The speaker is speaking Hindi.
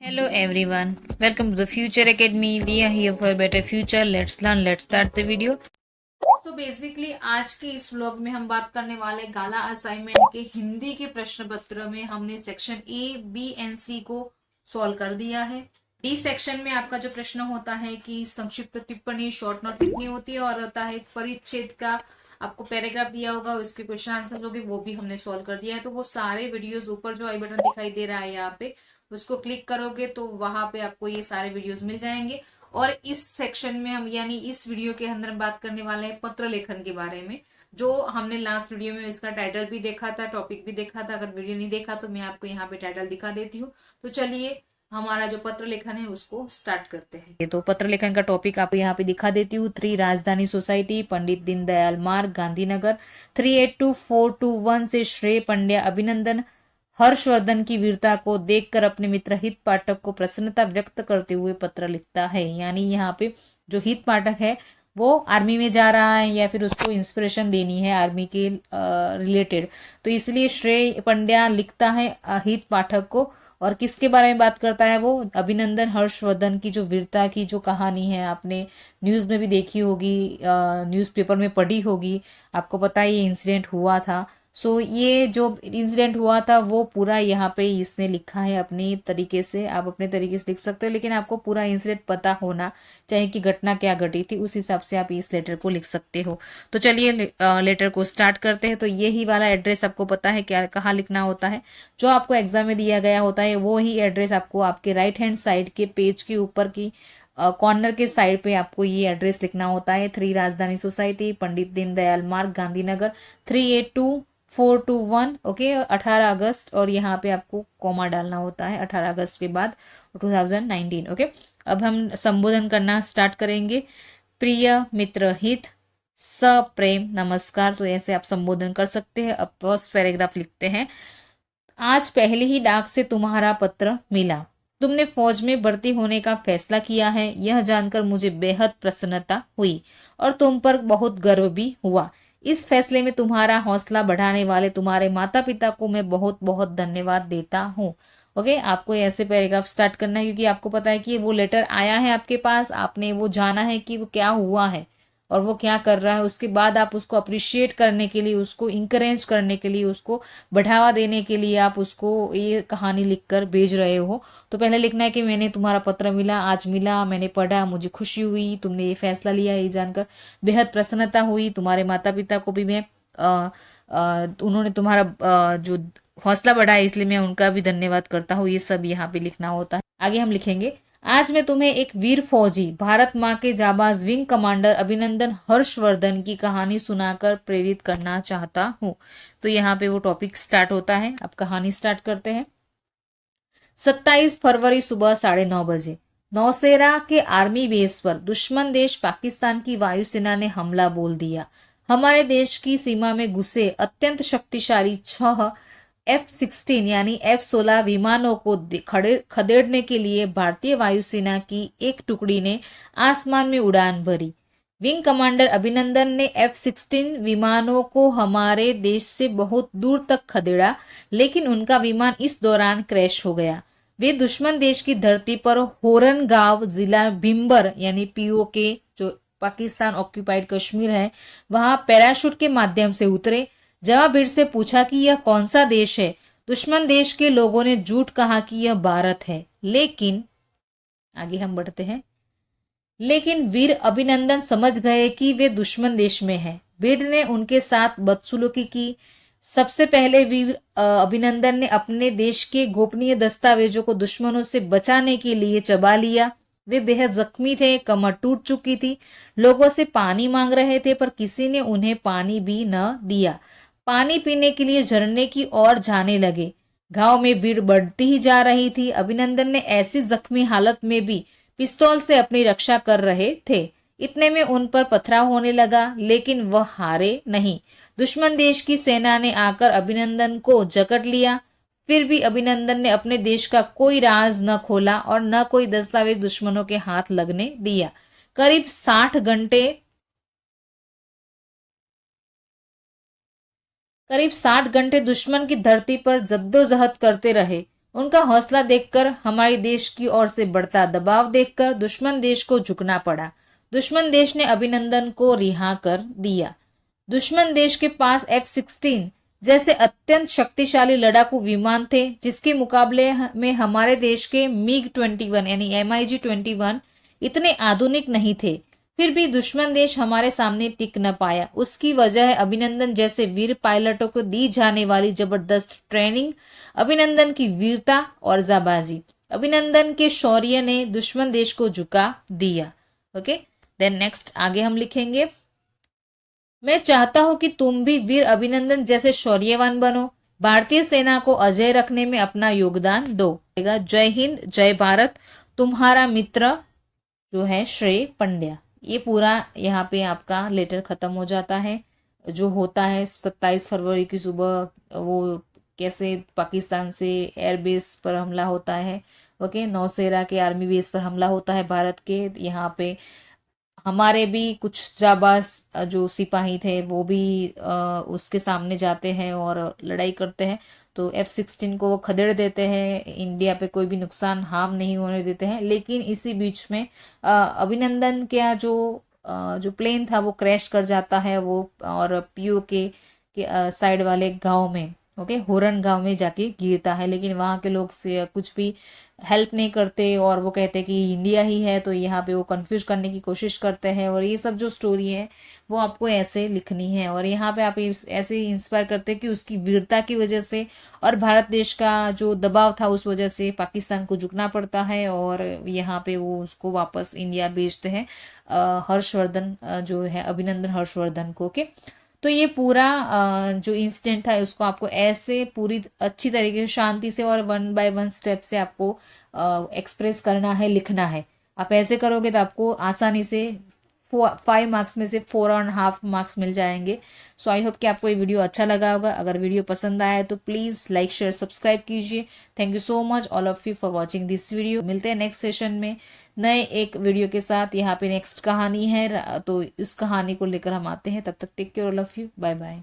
Hello everyone, welcome to the Future Academy. We are here for a better future. Let's learn, let's start the video. तो बेसिकली आज के इस व्लॉग में हम बात करने वाले गाला असाइनमेंट के हिंदी के प्रश्न पत्र में हमने सेक्शन ए, बी एंड सी को सॉल्व कर दिया है। डी सेक्शन में आपका जो प्रश्न होता है कि संक्षिप्त टिप्पणी शॉर्ट नोट कितनी होती है और होता है परिच्छेद का आपको पैराग्राफ दिया होगा, उसके क्वेश्चन आंसर होंगे, वो भी हमने सॉल्व कर दिया है। तो वो सारे वीडियोस ऊपर जो आई बटन दिखाई दे रहा है यहाँ पे उसको क्लिक करोगे तो वहां पे आपको ये सारे वीडियोस मिल जाएंगे। और इस सेक्शन में हम यानी इस वीडियो के अंदर हम बात करने वाले हैं पत्र लेखन के बारे में, जो हमने लास्ट वीडियो में इसका टाइटल भी देखा था, टॉपिक भी देखा था। अगर वीडियो नहीं देखा तो मैं आपको यहाँ पे टाइटल दिखा देती हूँ। तो चलिए हमारा जो पत्र लेखन है उसको स्टार्ट करते हैं। तो पत्र लेखन का टॉपिक आपको यहाँ पे दिखा देती हूँ। 3 राजधानी सोसाइटी, पंडित दीनदयाल मार्ग, गांधीनगर। 382421 से श्रेय पंड्या अभिनंदन हर्षवर्धन की वीरता को देखकर अपने मित्र हित पाठक को प्रसन्नता व्यक्त करते हुए पत्र लिखता है। यानी यहाँ पे जो हित पाठक है वो आर्मी में जा रहा है या फिर उसको इंस्पिरेशन देनी है आर्मी के रिलेटेड, तो इसलिए श्रेय पंड्या लिखता है हित पाठक को। और किसके बारे में बात करता है वो? अभिनंदन हर्षवर्धन की जो वीरता की जो कहानी है, आपने न्यूज़ में भी देखी होगी, न्यूज़पेपर में पढ़ी होगी, आपको पता है ये इंसिडेंट हुआ था। सो ये जो इंसिडेंट हुआ था वो पूरा यहाँ पे इसने लिखा है अपनी तरीके से। आप अपने तरीके से लिख सकते हो, लेकिन आपको पूरा इंसिडेंट पता होना चाहिए कि घटना क्या घटी थी, उस हिसाब से आप इस लेटर को लिख सकते हो। तो चलिए लेटर को स्टार्ट करते हैं। तो यही वाला एड्रेस आपको पता है क्या, कहाँ लिखना होता है? जो आपको एग्जाम में दिया गया होता है वो ही एड्रेस आपको आपके राइट हैंड साइड के पेज के ऊपर की कॉर्नर के साइड पे आपको ये एड्रेस लिखना होता है। 3 राजधानी सोसाइटी, पंडित दीनदयाल मार्ग, गांधीनगर 382421। ओके, 18 अगस्त, और यहाँ पे आपको कॉमा डालना होता है 18 अगस्त के बाद 2019। ओके, अब हम संबोधन करना स्टार्ट करेंगे। प्रिय मित्र हित, सप्रेम नमस्कार। तो ऐसे आप संबोधन कर सकते हैं। अब फर्स्ट पैराग्राफ लिखते हैं। आज पहले ही डाक से तुम्हारा पत्र मिला। तुमने फौज में भर्ती होने का फैसला किया है, यह जानकर मुझे बेहद प्रसन्नता हुई और तुम पर बहुत गर्व भी हुआ। इस फैसले में तुम्हारा हौसला बढ़ाने वाले तुम्हारे माता पिता को मैं बहुत बहुत धन्यवाद देता हूँ। ओके, आपको ऐसे पैराग्राफ स्टार्ट करना है क्योंकि आपको पता है कि वो लेटर आया है आपके पास, आपने वो जाना है कि वो क्या हुआ है और वो क्या कर रहा है। उसके बाद आप उसको अप्रिशिएट करने के लिए, उसको इंकरेज करने के लिए, उसको बढ़ावा देने के लिए आप उसको ये कहानी लिखकर भेज रहे हो। तो पहले लिखना है कि मैंने तुम्हारा पत्र मिला, आज मिला, मैंने पढ़ा, मुझे खुशी हुई, तुमने ये फैसला लिया, ये जानकर बेहद प्रसन्नता हुई। तुम्हारे माता पिता को भी मैं उन्होंने तुम्हारा जो हौसला बढ़ाया इसलिए मैं उनका भी धन्यवाद करता हूँ। ये सब यहाँ पे लिखना होता है। आगे हम लिखेंगे, आज मैं तुम्हें एक वीर फौजी, भारत माँ के जाबाज विंग कमांडर अभिनंदन हर्षवर्धन की कहानी सुनाकर प्रेरित करना चाहता हूँ। तो यहाँ पे वो टॉपिक स्टार्ट होता है। अब कहानी स्टार्ट करते हैं। 27 फरवरी सुबह 9:30 बजे नौसेरा के आर्मी बेस पर दुश्मन देश पाकिस्तान की वायुसेना ने हमला बोल दिया। हमारे देश की सीमा में घुसे अत्यंत शक्तिशाली 6 F-16 यानी F-16 विमानों को खदेड़ने के लिए भारतीय वायुसेना की एक टुकड़ी ने आसमान में उड़ान भरी। विंग कमांडर अभिनंदन ने F-16 विमानों को हमारे देश से बहुत दूर तक खदेड़ा, लेकिन उनका विमान इस दौरान क्रैश हो गया। वे दुश्मन देश की धरती पर होरन गांव, जिला भिम्बर यानी POK, जो पाकिस्तान ऑक्यूपाइड कश्मीर है, वहां पैराशूट के माध्यम से उतरे। जवाब भीड़ से पूछा कि यह कौन सा देश है। दुश्मन देश के लोगों ने झूठ कहा कि यह भारत है, लेकिन आगे हम बढ़ते हैं। लेकिन वीर अभिनंदन समझ गए कि वे दुश्मन देश में हैं। भीड़ ने उनके साथ बदसलूकी की। सबसे पहले वीर अभिनंदन ने अपने देश के गोपनीय दस्तावेजों को दुश्मनों से बचाने के लिए चबा लिया। वे बेहद जख्मी थे, कमर टूट चुकी थी, लोगों से पानी मांग रहे थे पर किसी ने उन्हें पानी भी न दिया। पानी पीने के लिए झरने की ओर जाने लगे। गांव में भीड़ बढ़ती ही जा रही थी। अभिनंदन ने ऐसी जख्मी हालत में भी पिस्तौल से अपनी रक्षा कर रहे थे। इतने में उन पर पथराव होने लगा, लेकिन वह हारे नहीं। दुश्मन देश की सेना ने आकर अभिनंदन को जकड़ लिया। फिर भी अभिनंदन ने अपने देश का कोई राज न खोला और न कोई दस्तावेज दुश्मनों के हाथ लगने दिया। करीब 60 घंटे दुश्मन की धरती पर जद्दोजहद करते रहे। उनका हौसला देखकर, हमारे देश की ओर से बढ़ता दबाव देखकर दुश्मन देश को झुकना पड़ा। दुश्मन देश ने अभिनंदन को रिहा कर दिया। दुश्मन देश के पास F-16 जैसे अत्यंत शक्तिशाली लड़ाकू विमान थे, जिसके मुकाबले में हमारे देश के MiG-21 यानी MiG-21 इतने आधुनिक नहीं थे। फिर भी दुश्मन देश हमारे सामने टिक न पाया। उसकी वजह है अभिनंदन जैसे वीर पायलटों को दी जाने वाली जबरदस्त ट्रेनिंग, अभिनंदन की वीरता और जाबाजी। अभिनंदन के शौर्य ने दुश्मन देश को झुका दिया। ओके, देन नेक्स्ट आगे हम लिखेंगे, मैं चाहता हूं कि तुम भी वीर अभिनंदन जैसे शौर्यवान बनो, भारतीय सेना को अजय रखने में अपना योगदान दो। जय हिंद, जय भारत, तुम्हारा मित्र जो है श्रेय पंड्या। ये पूरा यहाँ पे आपका लेटर खत्म हो जाता है। जो होता है 27 फरवरी की सुबह वो कैसे पाकिस्तान से एयरबेस पर हमला होता है, ओके, नौसेना के आर्मी बेस पर हमला होता है भारत के। यहाँ पे हमारे भी कुछ जाबाज जो सिपाही थे वो भी उसके सामने जाते हैं और लड़ाई करते हैं। तो F-16 को वो खदेड़ देते हैं, इंडिया पे कोई भी नुकसान हार्म नहीं होने देते हैं। लेकिन इसी बीच में अभिनंदन का जो प्लेन था वो क्रैश कर जाता है वो, और POK के साइड वाले गांव में, ओके, हुरन गांव में जाके गिरता है। लेकिन वहाँ के लोग से कुछ भी हेल्प नहीं करते और वो कहते हैं कि इंडिया ही है, तो यहाँ पे वो कंफ्यूज करने की कोशिश करते हैं। और ये सब जो स्टोरी है वो आपको ऐसे लिखनी है, और यहाँ पे आप ऐसे इंस्पायर करते हैं कि उसकी वीरता की वजह से और भारत देश का जो दबाव था उस वजह से पाकिस्तान को झुकना पड़ता है, और यहाँ पे वो उसको वापस इंडिया भेजते हैं हर्षवर्धन जो है, अभिनंदन हर्षवर्धन को। ओके, तो ये पूरा जो इंसिडेंट था उसको आपको ऐसे पूरी अच्छी तरीके से शांति से और 1 बाय 1 स्टेप से आपको एक्सप्रेस करना है, लिखना है। आप ऐसे करोगे तो आपको आसानी से 5 मार्क्स में से 4.5 मार्क्स मिल जाएंगे। सो आई होप कि आपको ये वीडियो अच्छा लगा होगा। अगर वीडियो पसंद आया तो प्लीज़ लाइक शेयर सब्सक्राइब कीजिए। Thank you so much all of you for watching this video. मिलते हैं नेक्स्ट सेशन में नए एक वीडियो के साथ। यहाँ पे नेक्स्ट कहानी है, तो इस कहानी को लेकर हम आते हैं। तब तक take care all of you, bye bye.